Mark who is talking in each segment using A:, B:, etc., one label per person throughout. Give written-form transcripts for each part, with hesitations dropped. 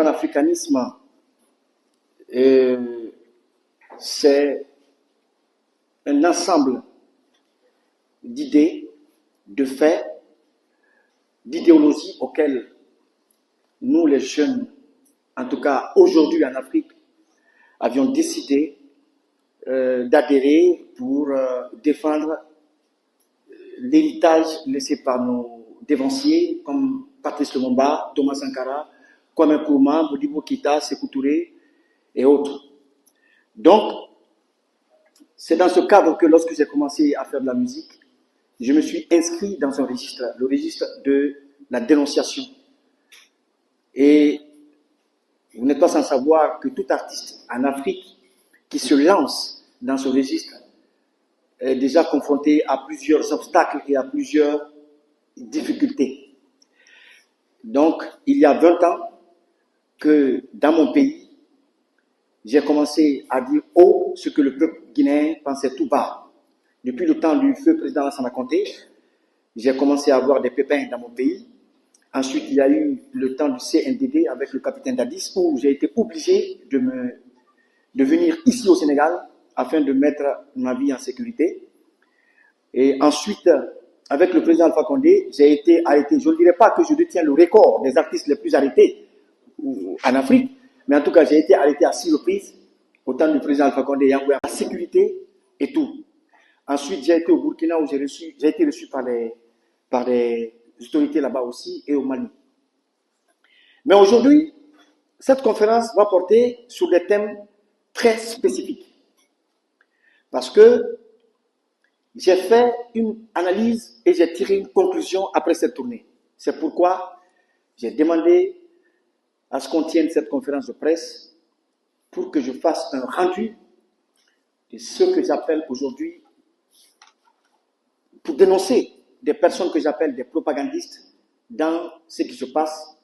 A: panafricanisme, c'est un ensemble d'idées, de faits, d'idéologies auxquelles nous, les jeunes, en tout cas aujourd'hui en Afrique, avions décidé d'adhérer pour défendre l'héritage laissé par nos dévanciers comme Patrice Lumumba, Thomas Sankara, Kwame Nkrumah, Modibo Keïta, Sékou Touré et autres. Donc, c'est dans ce cadre que lorsque j'ai commencé à faire de la musique, je me suis inscrit dans un registre, le registre de la dénonciation. Et vous n'êtes pas sans savoir que tout artiste en Afrique qui se lance dans ce registre est déjà confronté à plusieurs obstacles et à plusieurs difficultés. Donc, il y a 20 ans que dans mon pays, j'ai commencé à dire haut ce que le peuple guinéen pensait tout bas. Depuis le temps du feu président Lansana Conté, j'ai commencé à avoir des pépins dans mon pays. Ensuite, il y a eu le temps du CNDD avec le capitaine Dadis où j'ai été obligé de venir ici au Sénégal afin de mettre ma vie en sécurité. Et ensuite, avec le président Alpha Condé, j'ai été arrêté. Je ne dirais pas que je détiens le record des artistes les plus arrêtés en Afrique, mais en tout cas, j'ai été arrêté à 6 reprises au temps du président Alpha Condé, Yangoué, la sécurité et tout. Ensuite, j'ai été au Burkina où j'ai été reçu par les autorités là-bas aussi et au Mali. Mais aujourd'hui, cette conférence va porter sur des thèmes très spécifiques. Parce que j'ai fait une analyse et j'ai tiré une conclusion après cette tournée. C'est pourquoi j'ai demandé à ce qu'on tienne cette conférence de presse pour que je fasse un rendu de ce que j'appelle aujourd'hui, pour dénoncer des personnes que j'appelle des propagandistes dans ce qui se passe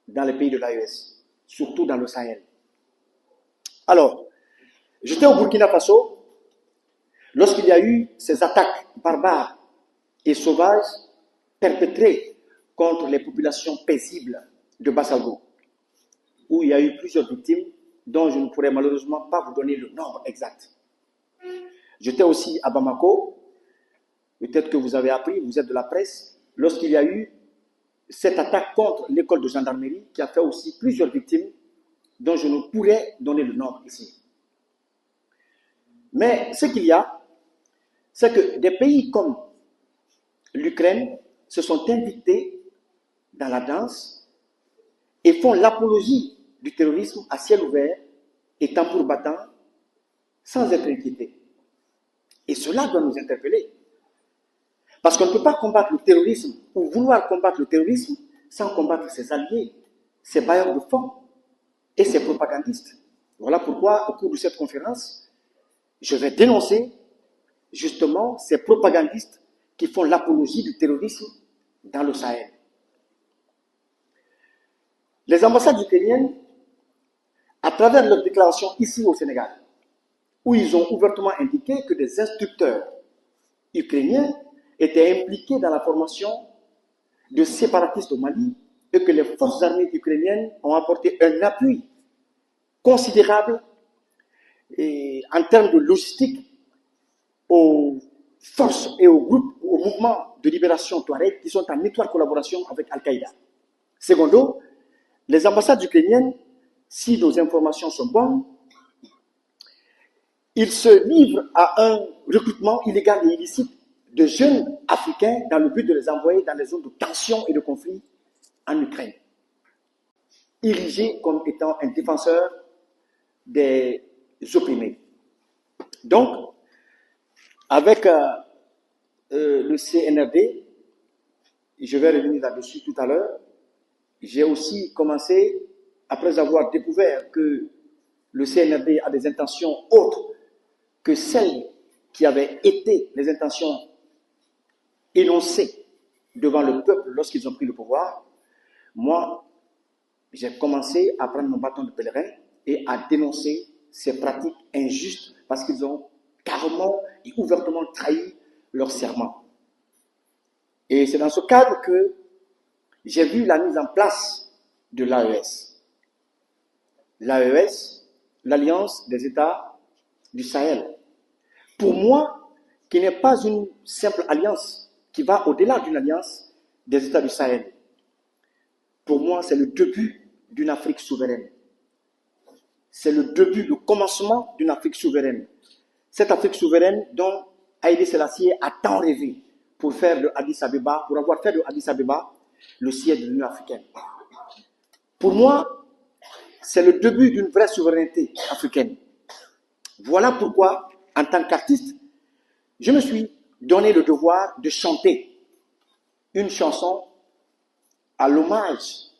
A: dans les pays de l'AES, surtout dans le Sahel. Alors, j'étais au Burkina Faso lorsqu'il y a eu ces attaques barbares et sauvages perpétrées contre les populations paisibles de Bassalgo, où il y a eu plusieurs victimes dont je ne pourrais malheureusement pas vous donner le nombre exact. J'étais aussi à Bamako, peut-être que vous avez appris, vous êtes de la presse, lorsqu'il y a eu cette attaque contre l'école de gendarmerie qui a fait aussi plusieurs victimes dont je ne pourrais donner le nombre ici. Mais ce qu'il y a, c'est que des pays comme l'Ukraine se sont invités dans la danse et font l'apologie du terrorisme à ciel ouvert et tambour battant sans être inquiétés. Et cela doit nous interpeller. Parce qu'on ne peut pas combattre le terrorisme ou vouloir combattre le terrorisme sans combattre ses alliés, ses bailleurs de fonds et ses propagandistes. Voilà pourquoi, au cours de cette conférence, je vais dénoncer justement ces propagandistes qui font l'apologie du terrorisme dans le Sahel. Les ambassades ukrainiennes, à travers leurs déclarations ici au Sénégal, où ils ont ouvertement indiqué que des instructeurs ukrainiens étaient impliqués dans la formation de séparatistes au Mali et que les forces armées ukrainiennes ont apporté un appui considérable en termes de logistique aux forces et aux groupes, aux mouvements de libération Touareg qui sont en étroite collaboration avec Al-Qaïda. Secondo, les ambassades ukrainiennes, si nos informations sont bonnes, ils se livrent à un recrutement illégal et illicite de jeunes Africains dans le but de les envoyer dans les zones de tension et de conflit en Ukraine, érigés comme étant un défenseur des opprimés. Donc, avec le CNRD, je vais revenir là-dessus tout à l'heure, j'ai aussi commencé, après avoir découvert que le CNRD a des intentions autres que celles qui avaient été les intentions énoncées devant le peuple lorsqu'ils ont pris le pouvoir, moi, j'ai commencé à prendre mon bâton de pèlerin et à dénoncer ces pratiques injustes parce qu'ils ont carrément et ouvertement trahi leur serment. Et c'est dans ce cadre que j'ai vu la mise en place de l'AES. l'AES, l'Alliance des États du Sahel. Pour moi, qui n'est pas une simple alliance, qui va au-delà d'une alliance des États du Sahel. Pour moi, c'est le début d'une Afrique souveraine. C'est le début, le commencement d'une Afrique souveraine. Cette Afrique souveraine dont Haïlé Sélassié a tant rêvé pour faire de Addis Abeba, pour avoir fait de Addis Abeba le siège de l'Union africaine. Pour moi, c'est le début d'une vraie souveraineté africaine. Voilà pourquoi, en tant qu'artiste, je me suis donné le devoir de chanter une chanson à l'hommage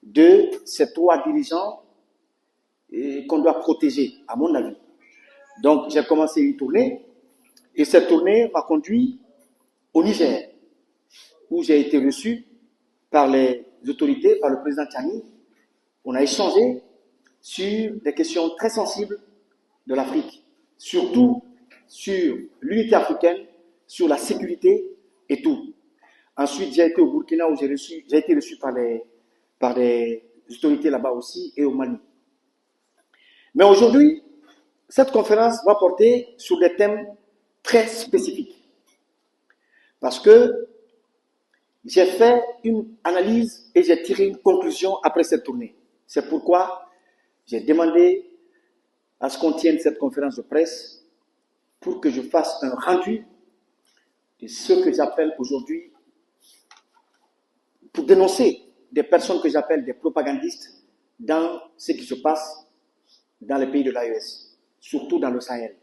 A: de ces trois dirigeants qu'on doit protéger, à mon avis. Donc, j'ai commencé une tournée, et cette tournée m'a conduit au Niger, où j'ai été reçu par les autorités, par le président Tchani. On a échangé sur des questions très sensibles de l'Afrique, surtout sur l'unité africaine, sur la sécurité et tout. Ensuite, j'ai été au Burkina où j'ai été reçu par les autorités là-bas aussi et au Mali. Mais aujourd'hui, cette conférence va porter sur des thèmes très spécifiques. Parce que j'ai fait une analyse et j'ai tiré une conclusion après cette tournée. C'est pourquoi j'ai demandé à ce qu'on tienne cette conférence de presse pour que je fasse un rendu de ce que j'appelle aujourd'hui, pour dénoncer des personnes que j'appelle des propagandistes dans ce qui se passe dans les pays de l'AES, surtout dans le Sahel.